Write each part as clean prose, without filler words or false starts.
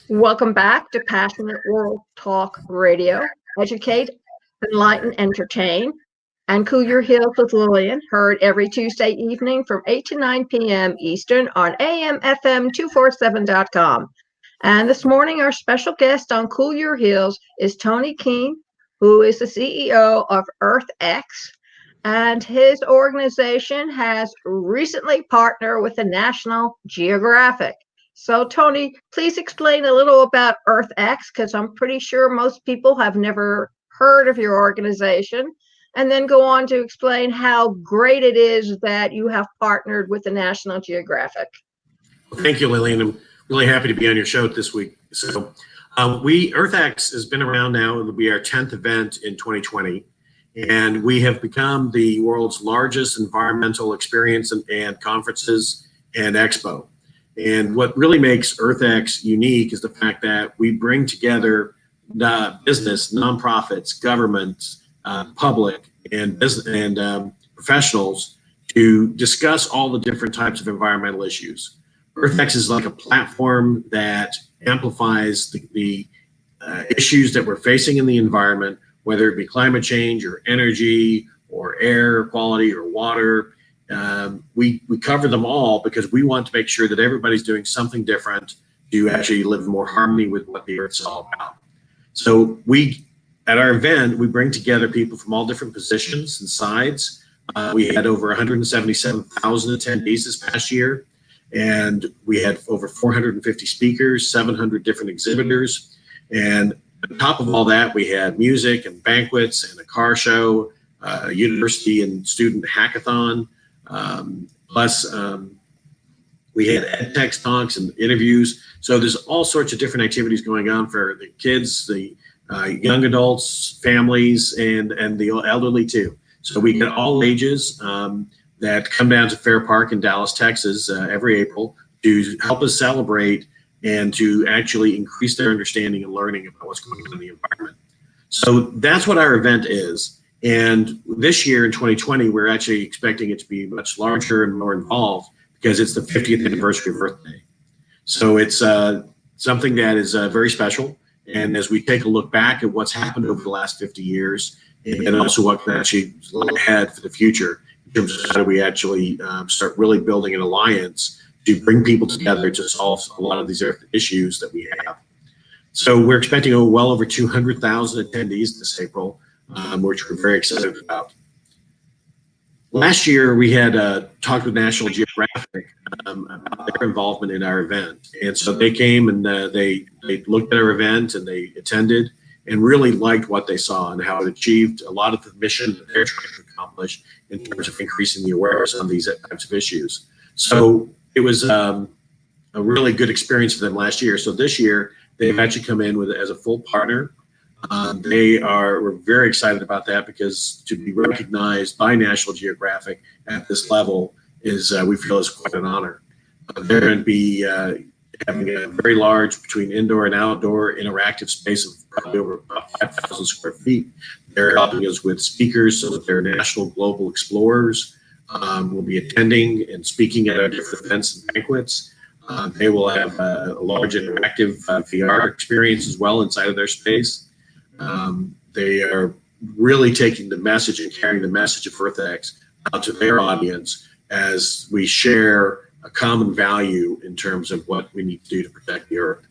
Welcome back to Passionate World Talk Radio. Educate, enlighten, entertain, and cool your heels with Lillian. Heard every Tuesday evening from 8 to 9 p.m. Eastern on AMFM247.com. And this morning, our special guest on Cool Your Heels is Tony Keane, who is the CEO of EarthX. And his organization has recently partnered with the National Geographic. So, Tony, please explain a little about EarthX, because I'm pretty sure most people have never heard of your organization, and then go on to explain how great it is that you have partnered with the National Geographic. Thank you, Lillian. I'm really happy to be on your show this week. So, EarthX has been around now. It'll be our 10th event in 2020. And we have become the world's largest environmental experience and conferences and expo. And what really makes EarthX unique is the fact that we bring together business, nonprofits, governments, public, and business and professionals to discuss all the different types of environmental issues. EarthX is like a platform that amplifies the issues that we're facing in the environment, whether it be climate change or energy or air quality or water. We cover them all because we want to make sure that everybody's doing something different to actually live in more harmony with what the Earth's all about. So at our event, we bring together people from all different positions and sides. We had over 177,000 attendees this past year, and we had over 450 speakers, 700 different exhibitors, and on top of all that, we had music and banquets and a car show, a university and student hackathon. Plus, we had EdTech talks and interviews. So there's all sorts of different activities going on for the kids, the young adults, families, and the elderly too. So we get all ages that come down to Fair Park in Dallas, Texas every April to help us celebrate and to actually increase their understanding and learning about what's going on in the environment. So that's what our event is. And this year in 2020, we're actually expecting it to be much larger and more involved because it's the 50th anniversary of Earth Day. So it's something that is very special. And as we take a look back at what's happened over the last 50 years, and also what can actually lie ahead for the future in terms of how do we actually start really building an alliance to bring people together to solve a lot of these issues that we have. So we're expecting well over 200,000 attendees this April, which we're very excited about. Last year, we had talked with National Geographic about their involvement in our event. And so they came and they looked at our event and they attended and really liked what they saw and how it achieved a lot of the mission that they're trying to accomplish in terms of increasing the awareness on these types of issues. So it was a really good experience for them last year. So this year, they've actually come in as a full partner. We're very excited about that because to be recognized by National Geographic at this level we feel is quite an honor. They're going to be having a very large between indoor and outdoor interactive space of probably over about 5,000 square feet. They're helping us with speakers, so that their national global explorers will be attending and speaking at our different events and banquets. They will have a large interactive VR experience as well inside of their space. They are really taking the message and carrying the message of EarthX out to their audience as we share a common value in terms of what we need to do to protect the Earth.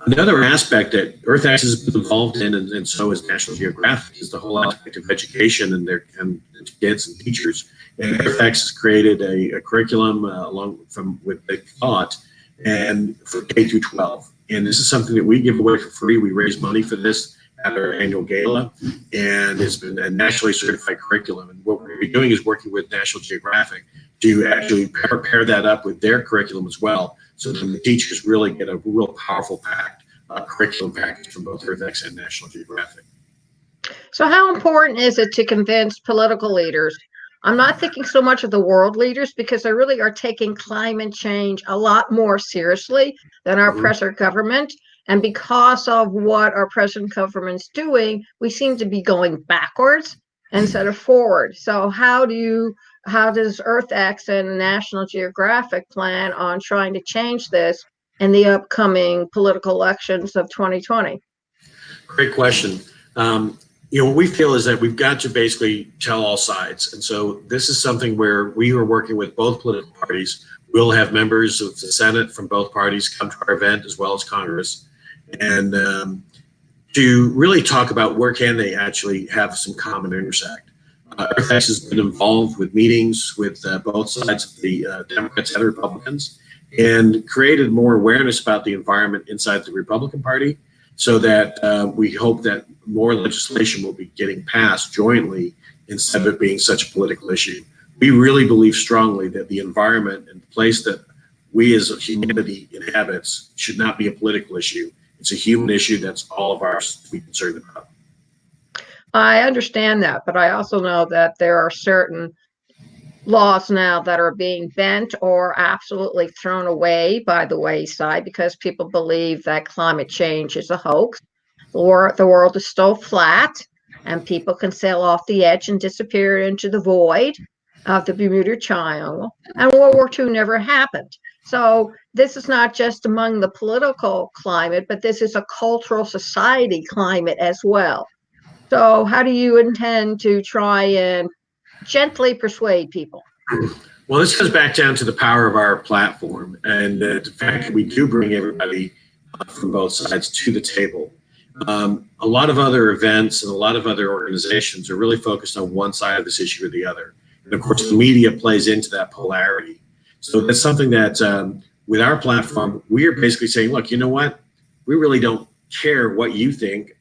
Another aspect that EarthX has been involved in, and so is National Geographic, is the whole aspect of education and kids and teachers. And EarthX has created a curriculum with Big Thought and for K through 12. And this is something that we give away for free. We raise money for this at our annual gala, and it's been a nationally certified curriculum. And what we're doing is working with National Geographic to actually pair that up with their curriculum as well, so that the teachers really get a real powerful curriculum package from both EarthX and National Geographic. So how important is it to convince political leaders? I'm not thinking so much of the world leaders because they really are taking climate change a lot more seriously than our present government. And because of what our present government's doing, we seem to be going backwards instead of forward. So how does EarthX and National Geographic plan on trying to change this in the upcoming political elections of 2020? Great question. What we feel is that we've got to basically tell all sides. And so this is something where we are working with both political parties. We'll have members of the Senate from both parties come to our event, as well as Congress, and to really talk about where can they actually have some common intersect. EarthX has been involved with meetings with both sides of the Democrats and Republicans, and created more awareness about the environment inside the Republican Party, so that we hope that more legislation will be getting passed jointly instead of it being such a political issue. We really believe strongly that the environment and the place that we as a humanity inhabits should not be a political issue. It's a human issue that's all of ours to be concerned about. I understand that, but I also know that there are certain laws now that are being bent or absolutely thrown away by the wayside because people believe that climate change is a hoax, or the world is still flat and people can sail off the edge and disappear into the void of the Bermuda Triangle, and World War II never happened. So this is not just among the political climate, but this is a cultural society climate as well. So how do you intend to try and gently persuade people? Well, this goes back down to the power of our platform and the fact that we do bring everybody from both sides to the table. A lot of other events and a lot of other organizations are really focused on one side of this issue or the other. And of course, the media plays into that polarity. So that's something that with our platform, we are basically saying, look, you know what? We really don't care what you think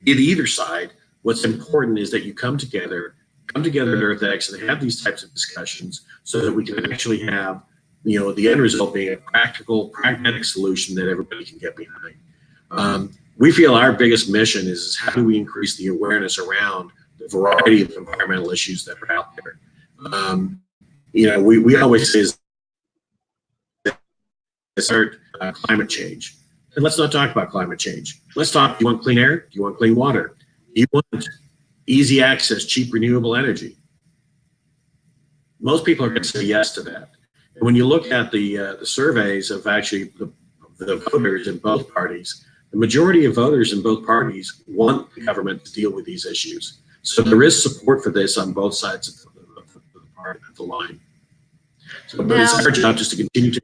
in either side. What's important is that you come together at EarthX and have these types of discussions so that we can actually have, the end result being a practical, pragmatic solution that everybody can get behind. We feel our biggest mission is how do we increase the awareness around the variety of environmental issues that are out there. We always say start climate change. And let's not talk about climate change. Let's talk, do you want clean air? Do you want clean water? Do you want easy access, cheap renewable energy? Most people are going to say yes to that. And when you look at the surveys of actually the voters in both parties, the majority of voters in both parties want the government to deal with these issues. So there is support for this on both sides of the line. So, but it's our job just to continue to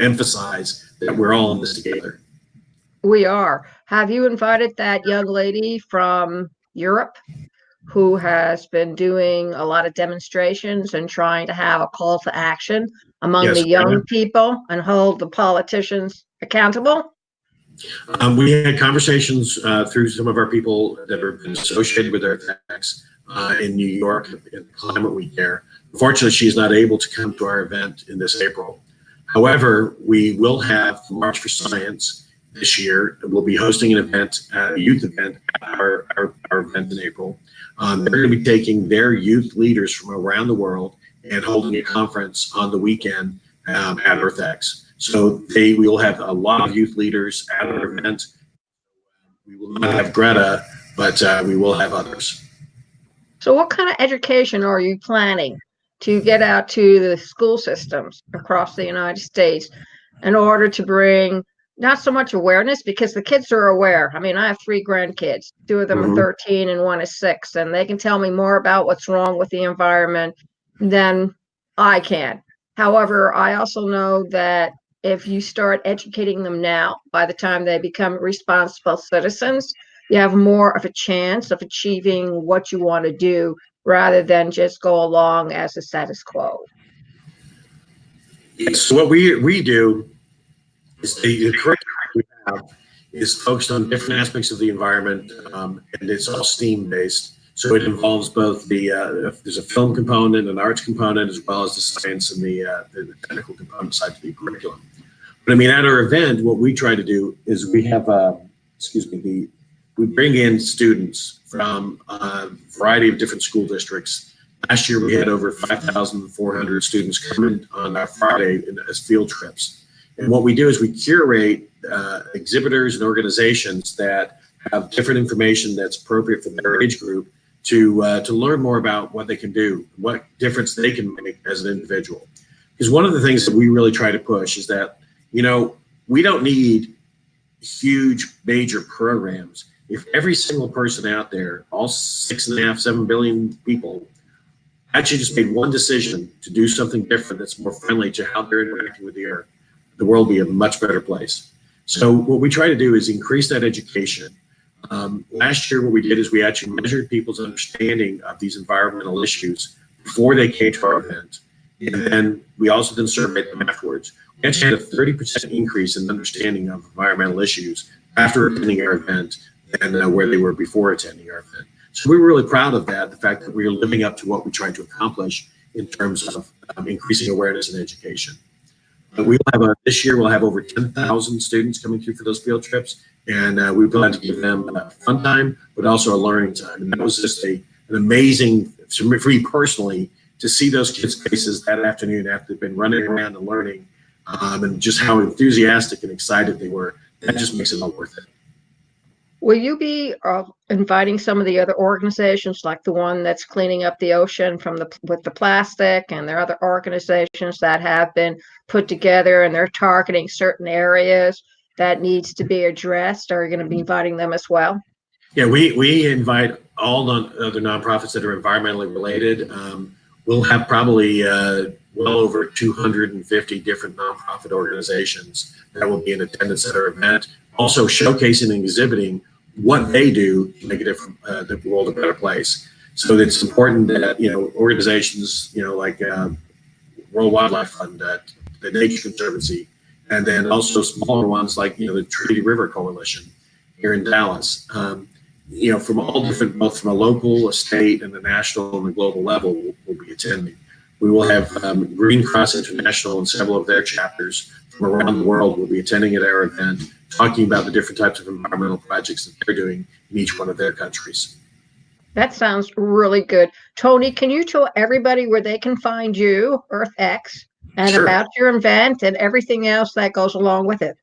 emphasize that we're all in this together. We are. Have you invited that young lady from Europe who has been doing a lot of demonstrations and trying to have a call to action among the young people and hold the politicians accountable? We had conversations through some of our people that are associated with EarthX in New York in Climate Week there. Unfortunately, she's not able to come to our event in this April. However, we will have March for Science this year. We'll be hosting an event, a youth event at our event in April. They're going to be taking their youth leaders from around the world and holding a conference on the weekend at EarthX. So we will have a lot of youth leaders at our event. We will not have Greta, but we will have others. So what kind of education are you planning to get out to the school systems across the United States in order to bring not so much awareness, because the kids are aware. I mean, I have 3 grandkids, 2 of them are 13 and 1 is 6, and they can tell me more about what's wrong with the environment than I can. However, I also know that if you start educating them now, by the time they become responsible citizens, you have more of a chance of achieving what you want to do rather than just go along as a status quo. Yes, what we do is the curriculum we have is focused on different aspects of the environment, and it's all STEAM based. So it involves both there's a film component, an arts component, as well as the science and the technical component side of the curriculum. But I mean, at our event, what we try to do is we have, we bring in students from a variety of different school districts. Last year, we had over 5,400 students coming on our Friday as field trips. And what we do is we curate exhibitors and organizations that have different information that's appropriate for their age group to learn more about what they can do, what difference they can make as an individual. Because one of the things that we really try to push is that, we don't need huge major programs. If every single person out there, all 6.5, 7 billion people, actually just made one decision to do something different that's more friendly to how they're interacting with the earth, the world will be a much better place. So what we try to do is increase that education. Last year, what we did is we actually measured people's understanding of these environmental issues before they came to our event. And then we also then surveyed them afterwards. We actually had a 30% increase in understanding of environmental issues after attending our event than where they were before attending our event. So we were really proud of that, the fact that we are living up to what we tried to accomplish in terms of increasing awareness and education. We will have this year we'll have over 10,000 students coming through for those field trips, and we plan to give them a fun time, but also a learning time. And that was just an amazing, for me personally, to see those kids' faces that afternoon after they've been running around and learning, and just how enthusiastic and excited they were. That just makes it all worth it. Will you be inviting some of the other organizations, like the one that's cleaning up the ocean with the plastic, and there are other organizations that have been put together and they're targeting certain areas that needs to be addressed? Are you going to be inviting them as well? Yeah, we invite all other nonprofits that are environmentally related. We'll have probably well over 250 different nonprofit organizations that will be in attendance at our event, also showcasing and exhibiting what they do to make the world a better place. So it's important that organizations like World Wildlife Fund, the Nature Conservancy, and then also smaller ones like the Trinity River Coalition here in Dallas. From all different, both from a local, a state, and the national and the global level, will be attending. We will have Green Cross International and several of their chapters from around the world will be attending at our event, talking about the different types of environmental projects that they're doing in each one of their countries. That sounds really good. Tony, can you tell everybody where they can find you, EarthX, and Sure. about your event and everything else that goes along with it?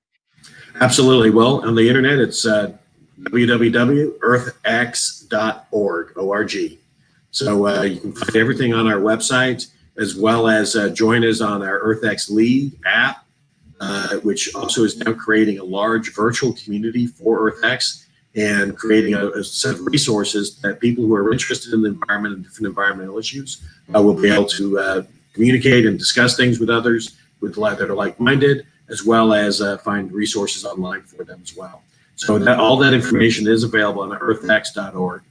Absolutely. Well, on the internet, it's www.earthx.org, O-R-G. So you can find everything on our website, as well as join us on our EarthX League app, which also is now creating a large virtual community for EarthX and creating a set of resources that people who are interested in the environment and different environmental issues will be able to communicate and discuss things with others that are like-minded, as well as find resources online for them as well. So all that information is available on earthx.org.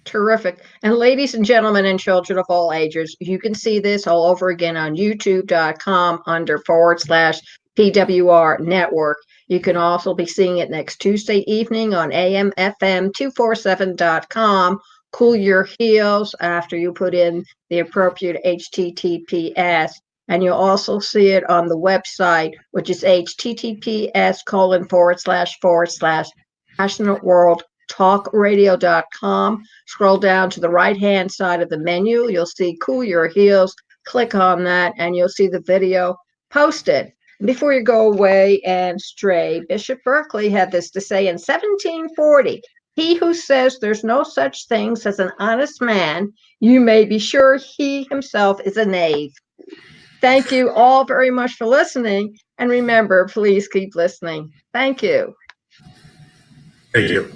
Terrific. And ladies and gentlemen and children of all ages, you can see this all over again on youtube.com under /PWR network. You can also be seeing it next Tuesday evening on AMFM247.com. Cool your heels after you put in the appropriate HTTPS. And you'll also see it on the website, which is https://nationalworldtalkradio.com. Scroll down to the right-hand side of the menu. You'll see Cool Your Heels. Click on that, and you'll see the video posted. Before you go away and stray, Bishop Berkeley had this to say in 1740, "He who says there's no such things as an honest man, you may be sure he himself is a knave." Thank you all very much for listening. And remember, please keep listening. Thank you. Thank you.